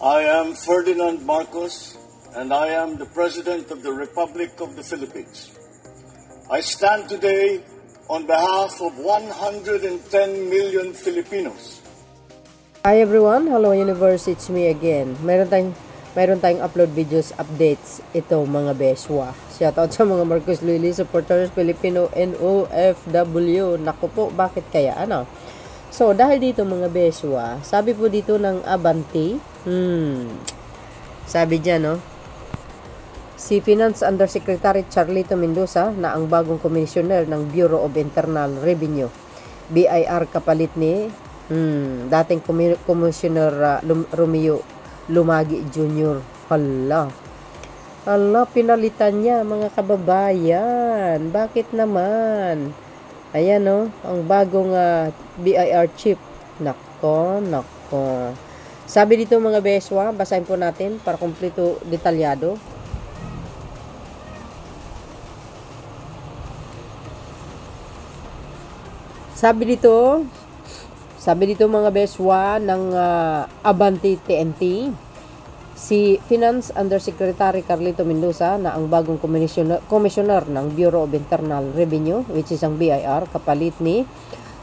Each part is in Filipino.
I am Ferdinand Marcos, and I am the President of the Republic of the Philippines. I stand today on behalf of 110 million Filipinos. Hi everyone, hello universe, it's me again. Mayroon tayong upload videos, updates ito mga beswa. Shoutout sa mga Marcos Luli supporters, Filipino and OFW. Naku po, bakit kaya ano? So, dahil dito mga beswa, sabi po dito ng Abante, sabi dyan, no? Si Finance Undersecretary Charlito Mendoza na ang bagong commissioner ng Bureau of Internal Revenue, BIR kapalit ni dating Commissioner Romeo Lumagi Jr. Hala, pinalitan niya mga kababayan. Bakit naman? Ayan no, ang bagong BIR chief. Nako. Sabi dito mga beswa, basahin po natin para kumpleto detalyado. Sabi dito mga beswa ng Abante TNT, si Finance Undersecretary Carlito Mendoza na ang bagong commissioner ng Bureau of Internal Revenue, which is ang BIR, kapalit ni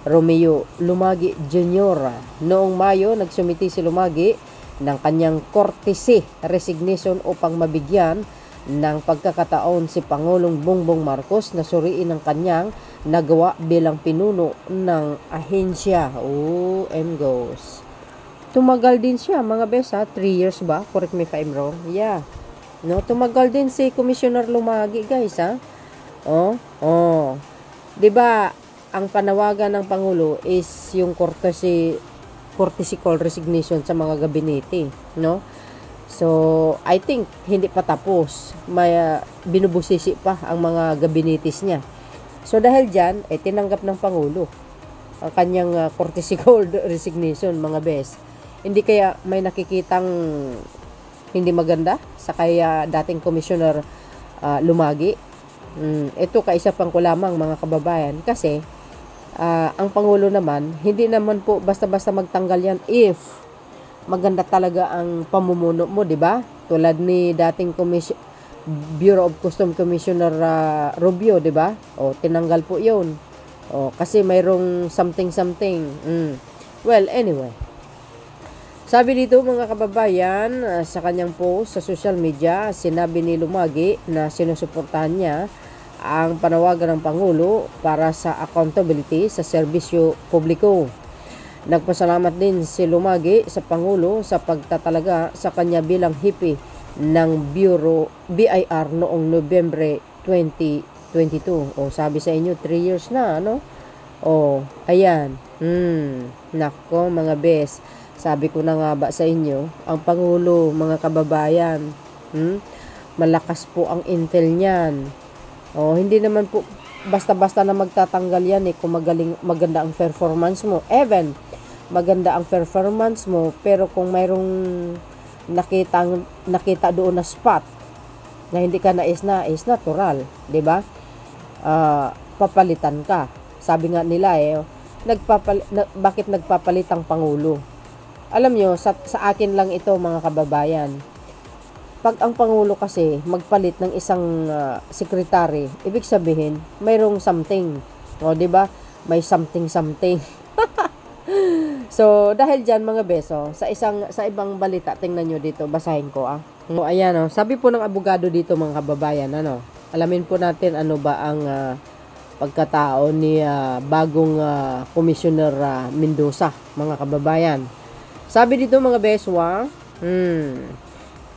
Romeo Lumagi Jr. Noong Mayo, nagsumiti si Lumagi ng kanyang courtesy resignation upang mabigyan ng pagkakataon si Pangulong Bongbong Marcos na suriin ang kanyang nagawa bilang pinuno ng ahensya. Goes. Tumagal din siya mga besa, 3 years ba? Correct me if I'm wrong. Yeah. No, tumagal din si Commissioner Lumagi, guys, ha? 'Di ba, ang panawagan ng Pangulo is yung courtesy call resignation sa mga gabinete, no? So, I think hindi pa tapos. May binubusisi pa ang mga gabinetes niya. So, dahil diyan, tinanggap ng Pangulo ang kanyang courtesy call resignation, mga bes. Hindi kaya may nakikitang hindi maganda sa kaya dating Commissioner Lumagi. Ito kaisa pang ko lamang mga kababayan kasi ang Pangulo naman, hindi naman po basta-basta magtanggal yan if maganda talaga ang pamumuno mo, di ba? Tulad ni dating Bureau of Custom Commissioner Rubio, di ba? Tinanggal po 'yon. Kasi mayroong something. Well, anyway. Sabi dito mga kababayan, sa kanyang post sa social media, sinabi ni Lumagi na sinusuportahan niya ang panawagan ng Pangulo para sa accountability sa serbisyo publiko. Nagpasalamat din si Lumagi sa Pangulo sa pagtatalaga sa kanya bilang hipi ng BIR noong Nobyembre 2022. Sabi sa inyo, 3 years na, ano? Ayan. Nako mga bes. Sabi ko na nga ba sa inyo, ang Pangulo, mga kababayan, malakas po ang intel niyan. Hindi naman po basta-basta na magtatanggal yan kung maganda ang performance mo. Even, maganda ang performance mo, pero kung mayroong nakita doon na spot na hindi ka nais natural, di ba? Papalitan ka. Sabi nga nila bakit nagpapalit ang Pangulo? Alam nyo, sa akin lang ito mga kababayan. Pag ang Pangulo kasi magpalit ng isang sekretary, ibig sabihin, mayroong something. Di ba? May something. So, dahil dyan mga beso, sa ibang balita, tingnan nyo dito, basahin ko ayan sabi po ng abogado dito mga kababayan, alamin po natin ano ba ang pagkatao ni bagong Commissioner Mendoza, mga kababayan. Sabi dito mga beswa,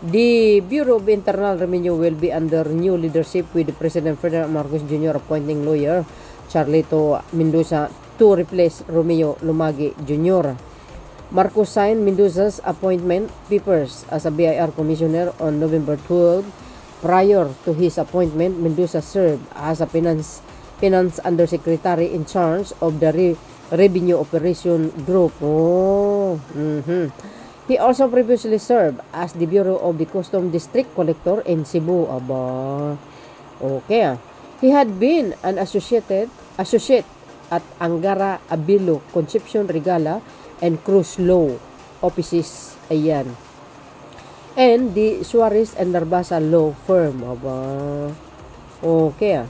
the Bureau of Internal Revenue will be under new leadership with President Ferdinand Marcos Jr. appointing lawyer Charlito Mendoza to replace Romeo Lumagi Jr. Marcos signed Mendoza's appointment papers as a BIR commissioner on November 12. Prior to his appointment, Mendoza served as a finance undersecretary in charge of the Revenue Operation Group. He also previously served as the Bureau of the Custom District Collector in Cebu. Okay. He had been an associate at Angara Abilo, Concepcion Regala, and Cruz Law Offices. Ayan. and the Suarez and Narbasa law firm. Aba. Okay.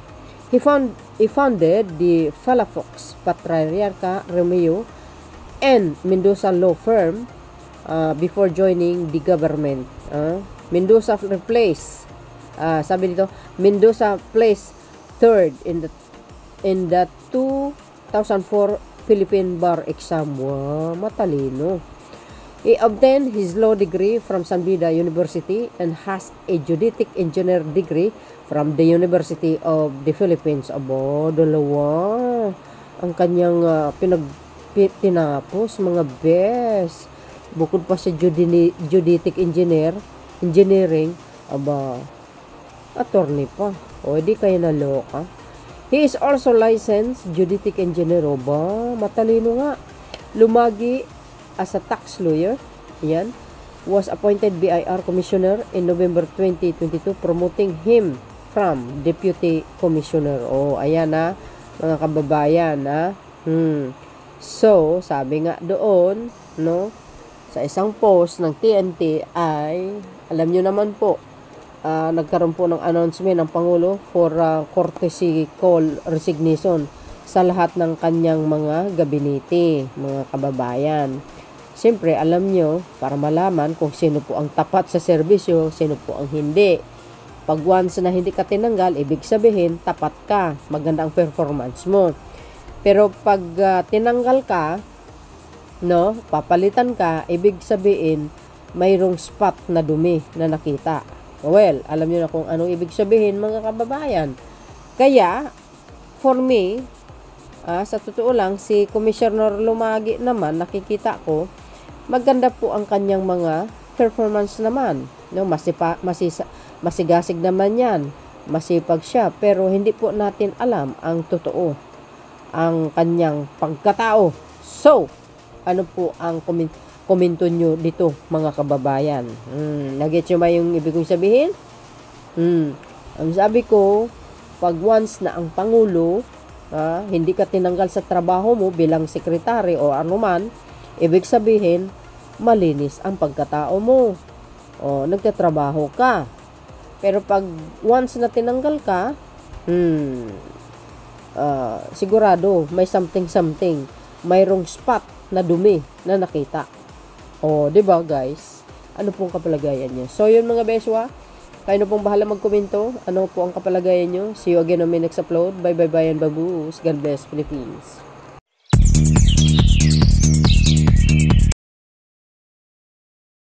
He founded the Palafox Patriarca Romeo and Mendoza law firm before joining the government. Mendoza replaced, sabi dito, Mendoza placed third in the 2004 Philippine Bar exam. Wow, matalino. He obtained his law degree from San Beda University and has a geodetic engineer degree from the University of the Philippines. Abo, dalawa ang kanyang tinapos, mga best. Bukod pa sa geodetic engineering, aba, attorney pa. O, di kayo naloka. He is also licensed geodetic engineer. O ba, matalino nga. Lumagi as a tax lawyer. Yan. Was appointed BIR commissioner in November 2022, promoting him from deputy commissioner. O, ayan na, mga kababayan, ha. So, sabi nga doon, no, sa isang post ng TNT ay, alam nyo naman po, nagkaroon po ng announcement ng Pangulo for courtesy call resignation sa lahat ng kanyang mga gabinete, mga kababayan. Siyempre, alam nyo, para malaman kung sino po ang tapat sa serbisyo, sino po ang hindi. Pag once na hindi ka tinanggal, ibig sabihin, tapat ka, maganda ang performance mo. Pero pag tinanggal ka, no, papalitan ka, ibig sabihin, mayroong spot na dumi na nakita. Well, alam nyo na kung anong ibig sabihin, mga kababayan. Kaya, for me, sa totoo lang, si Commissioner Lumagi naman, nakikita ko, maganda po ang kanyang mga performance naman. No, masigasig naman yan. Masipag siya. Pero hindi po natin alam ang totoo, ang kanyang pagkatao. So, ano po ang komento nyo dito, mga kababayan? Nag-get nyo ba yung ibig kong sabihin? Ang sabi ko, pag once na ang Pangulo, hindi ka tinanggal sa trabaho mo bilang sekretary o anuman, ibig sabihin, malinis ang pagkatao mo. O, nagtatrabaho ka. Pero pag once na tinanggal ka, sigurado, may something. Mayroong spot na dumi na nakita. O, diba guys? Ano pong kapalagayan nyo? So, yun mga beswa. Kayo na pong bahala magkomento. Ano po ang kapalagayan nyo? See you again on my next upload. Bye and baboos. God bless Philippines.